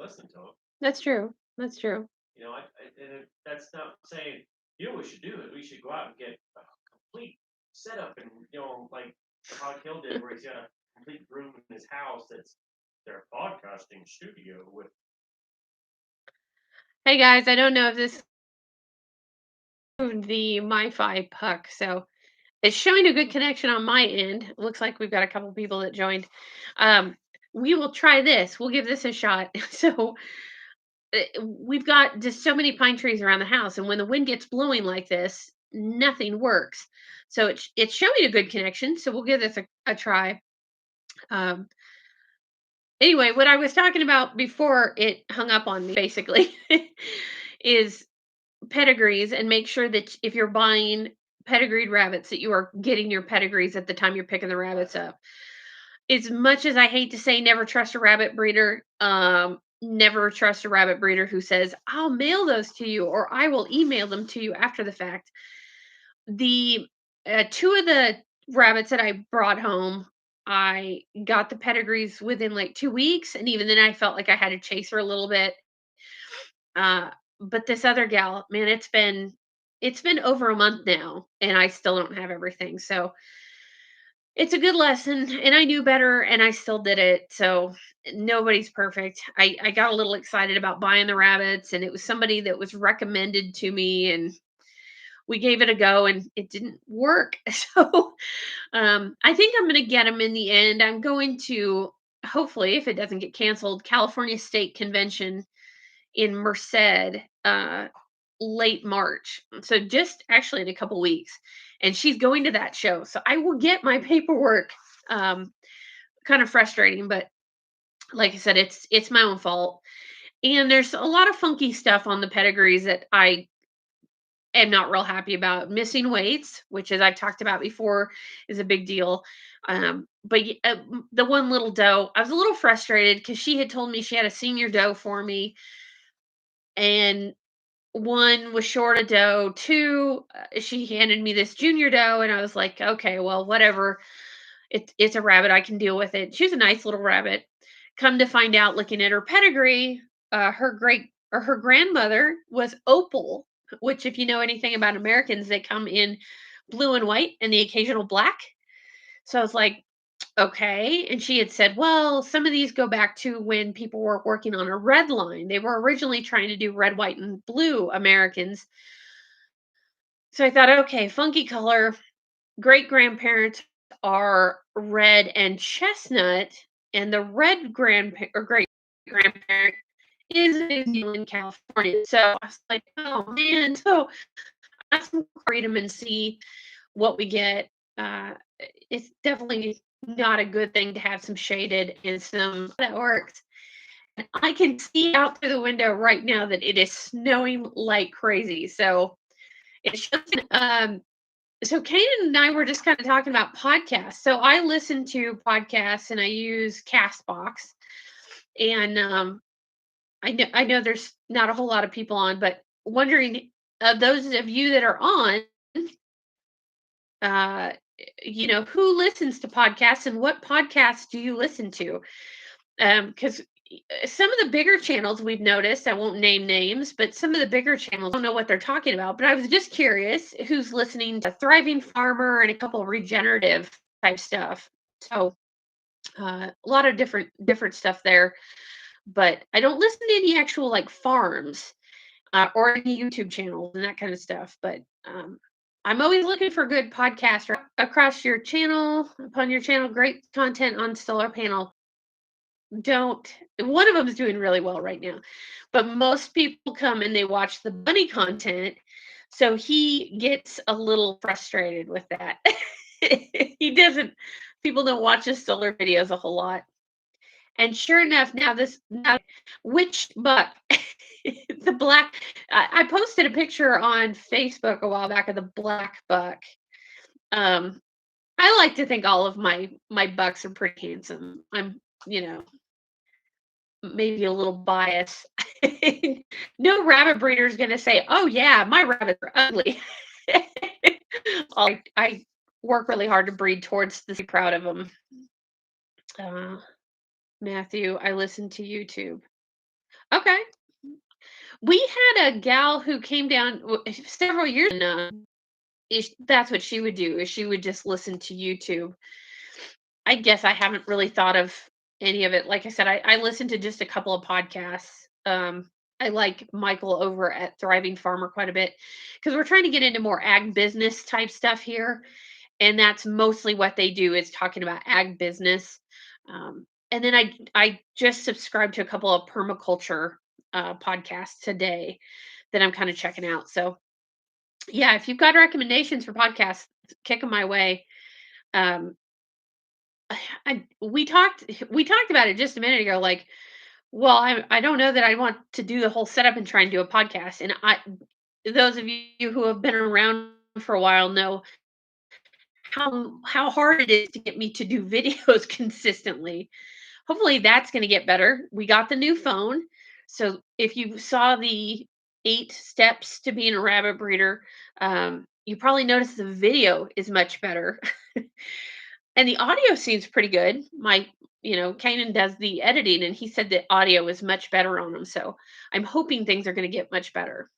listen to them. That's true. That's true. That's not saying, what we should do is we should go out and get a complete setup and, like Todd Hill did, where he's got a complete room in his house that's their podcasting studio with. Hey guys, I don't know if this moved the MiFi puck, so it's showing a good connection on my end. Looks like we've got a couple people that joined. Um, we will try this. We'll give this a shot. So we've got just so many pine trees around the house, and when the wind gets blowing like this, nothing works. So it's showing a good connection. So we'll give this a try. Um, anyway, what I was talking about before it hung up on me, basically, is pedigrees, and make sure that if you're buying pedigreed rabbits, that you are getting your pedigrees at the time you're picking the rabbits up. As much as I hate to say never trust a rabbit breeder, never trust a rabbit breeder who says, "I'll mail those to you," or "I will email them to you after the fact." The two of the rabbits that I brought home, I got the pedigrees within like 2 weeks, and even then, I felt like I had to chase her a little bit. Uh, but this other gal, man, it's been over a month now, and I still don't have everything. So it's a good lesson, and I knew better, and I still did it. So nobody's perfect. I got a little excited about buying the rabbits, and it was somebody that was recommended to me, and we gave it a go, and it didn't work. So I think I'm going to get them in the end. I'm going to, hopefully, if it doesn't get canceled, California State Convention in Merced, late March. So just actually in a couple weeks. And she's going to that show. So I will get my paperwork. Um, Kind of frustrating, but like I said, it's my own fault. And there's a lot of funky stuff on the pedigrees that I am not real happy about. Missing weights, which, as I've talked about before, is a big deal. The one little doe, I was a little frustrated because she had told me she had a senior doe for me, and one was short a doe. Two, she handed me this junior doe, and I was like, okay, well, whatever. It's a rabbit. I can deal with it. She's a nice little rabbit. Come to find out, looking at her pedigree, her grandmother was Opal, which, if you know anything about Americans, they come in blue and white and the occasional black. So I was like, okay. And she had said, well, some of these go back to when people were working on a red line. They were originally trying to do red, white, and blue Americans. So I thought, okay, funky color. Great grandparents are red and chestnut, and the red grandpa or great grandparent is in New Zealand, California. So I was like, oh man. So I have to breed them and see what we get. It's definitely not a good thing to have some shaded and some that works. And I can see out through the window right now that it is snowing like crazy. So it's just so Kanan and I were just kind of talking about podcasts. So I listen to podcasts and I use Castbox. And I know there's not a whole lot of people on, but wondering, those of you that are on, uh, who listens to podcasts, and what podcasts do you listen to? Because some of the bigger channels we've noticed, I won't name names, but some of the bigger channels don't know what they're talking about. But I was just curious who's listening to Thriving Farmer and a couple of regenerative type stuff. So a lot of different stuff there. But I don't listen to any actual like farms, or any YouTube channels and that kind of stuff. But I'm always looking for good podcasts across your channel, upon your channel. Great content on solar panel. Don't One of them is doing really well right now, but most people come and they watch the bunny content, so he gets a little frustrated with that. He doesn't People don't watch his solar videos a whole lot. And sure enough, now which buck? The black. I posted a picture on Facebook a while back of the black buck. Um, I like to think all of my bucks are pretty handsome. I'm, you know, maybe a little biased. No rabbit breeder is going to say, "Oh yeah, my rabbits are ugly." I work really hard to breed towards this. Proud of them. Uh, Matthew, I listen to YouTube. Okay. We had a gal who came down several years and that's what she would do is she would just listen to YouTube. I guess I haven't really thought of any of it. Like I said, I listened to just a couple of podcasts. I like Michael over at Thriving Farmer quite a bit because we're trying to get into more ag business type stuff here, and that's mostly what they do is talking about ag business. And then I just subscribed to a couple of permaculture podcasts today that I'm kind of checking out. So yeah, if you've got recommendations for podcasts, kick them my way. Um, we talked about it just a minute ago. Like, well, I don't know that I want to do the whole setup and try and do a podcast. And those of you who have been around for a while know how hard it is to get me to do videos consistently. Hopefully that's going to get better. We got the new phone. So if you saw the 8 steps to being a rabbit breeder, you probably noticed the video is much better. And the audio seems pretty good. Kanan does the editing and he said the audio is much better on them. So I'm hoping things are going to get much better.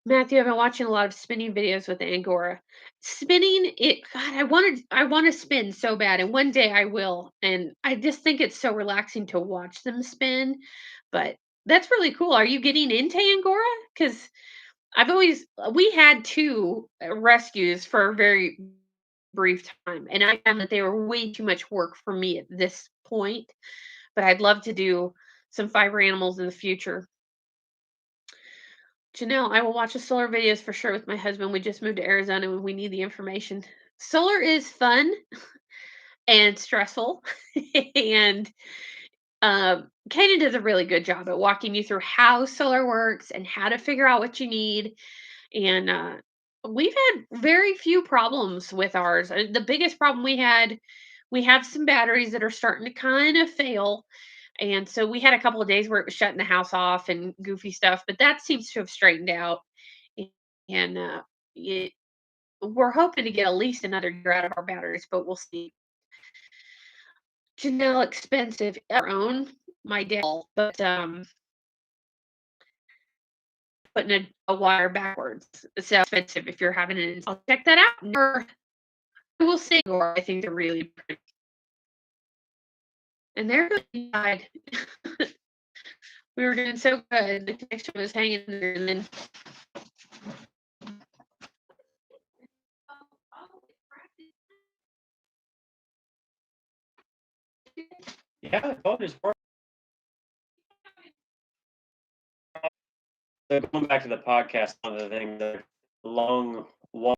Matthew, I've been watching a lot of spinning videos with Angora. Spinning it God, I want to spin so bad and one day I will. And I just think it's so relaxing to watch them spin. But that's really cool. Are you getting into Angora? Cuz we had two rescues for a very brief time and I found that they were way too much work for me at this point, but I'd love to do some fiber animals in the future. Janelle, I will watch the solar videos for sure with my husband. We just moved to Arizona and we need the information. Solar is fun and stressful. And Kanan does a really good job at walking you through how solar works and how to figure out what you need. And we've had very few problems with ours. The biggest problem we have some batteries that are starting to kind of fail. And so we had a couple of days where it was shutting the house off and goofy stuff, but that seems to have straightened out. And it, we're hoping to get at least another year out of our batteries, but we'll see. Janelle expensive our own, my dad, but putting a wire backwards. So expensive if you're having an I'll check that out. Or we'll see. Or I think they're really pretty. And they're good. Died. We were doing so good. The connection was hanging there, and then Yeah, the phone is working. So going back to the podcast, one of the things that long one,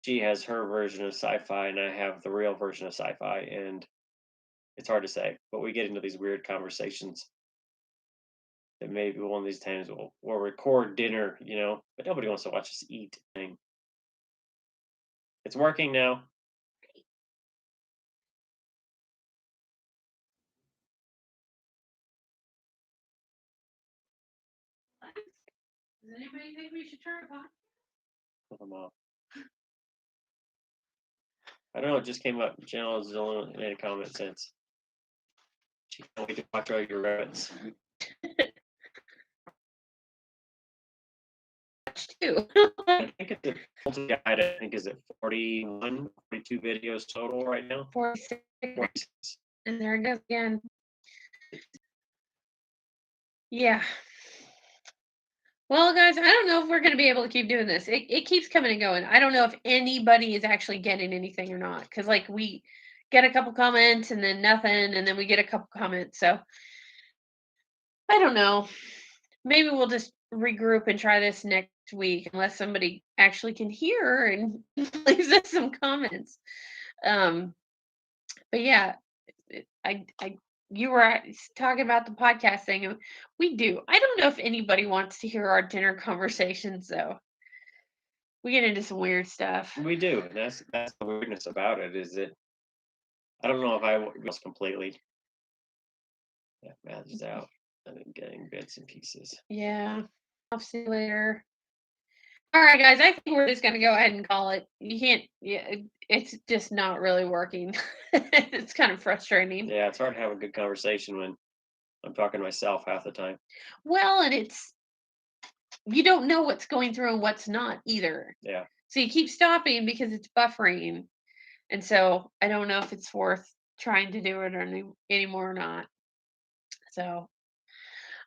she has her version of sci-fi, and I have the real version of sci-fi, and it's hard to say. But we get into these weird conversations that maybe one of these times we'll record dinner, but nobody wants to watch us eat. Thing. It's working now. does anybody think we should turn it on? Put them off. I don't know. It just came up. Janelle has only made a comment since. She can't wait to watch all your rabbits. Too. I think it's a full guide. I think is it 41, 42 videos total right now. 46. 46. And there it goes again. Yeah. Well, guys, I don't know if we're going to be able to keep doing this. It keeps coming and going. I don't know if anybody is actually getting anything or not. Because, like, we get a couple comments and then nothing. And then we get a couple comments. So, I don't know. Maybe we'll just regroup and try this next week unless somebody actually can hear and leaves us some comments. Um, but yeah, I you were talking about the podcast thing, and we do. I don't know if anybody wants to hear our dinner conversations, though. We get into some weird stuff. We do. And that's the weirdness about it. Is that I don't know if I was completely. Yeah, math is out. I've been getting bits and pieces. Yeah. I'll see you later. All right, guys. I think we're just gonna go ahead and call it. You can't. Yeah, it's just not really working. It's kind of frustrating. Yeah, it's hard to have a good conversation when I'm talking to myself half the time. Well, and it's you don't know what's going through and what's not either. Yeah. So you keep stopping because it's buffering. And so I don't know if it's worth trying to do it anymore or not. So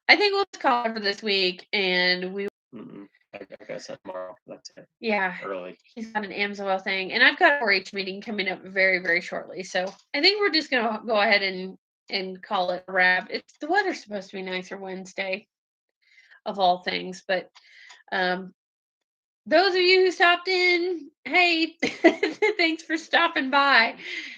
I think we'll just call it for this week. And we, Mm-mm. I got something tomorrow. That's it. yeah, Early. he's got an AMSOL thing. And I've got a 4-H meeting coming up very, very shortly. So I think we're just going to go ahead and call it a wrap. It's the weather's supposed to be nicer Wednesday of all things. But um, those of you who stopped in, hey, thanks for stopping by.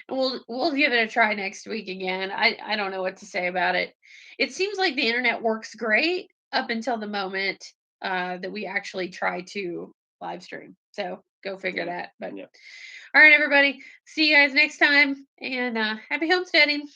And we'll give it a try next week again. I don't know what to say about it. It seems like the internet works great up until the moment that we actually try to live stream. So go figure Yeah. that. But Yeah. all right, everybody. See you guys next time, and happy homesteading.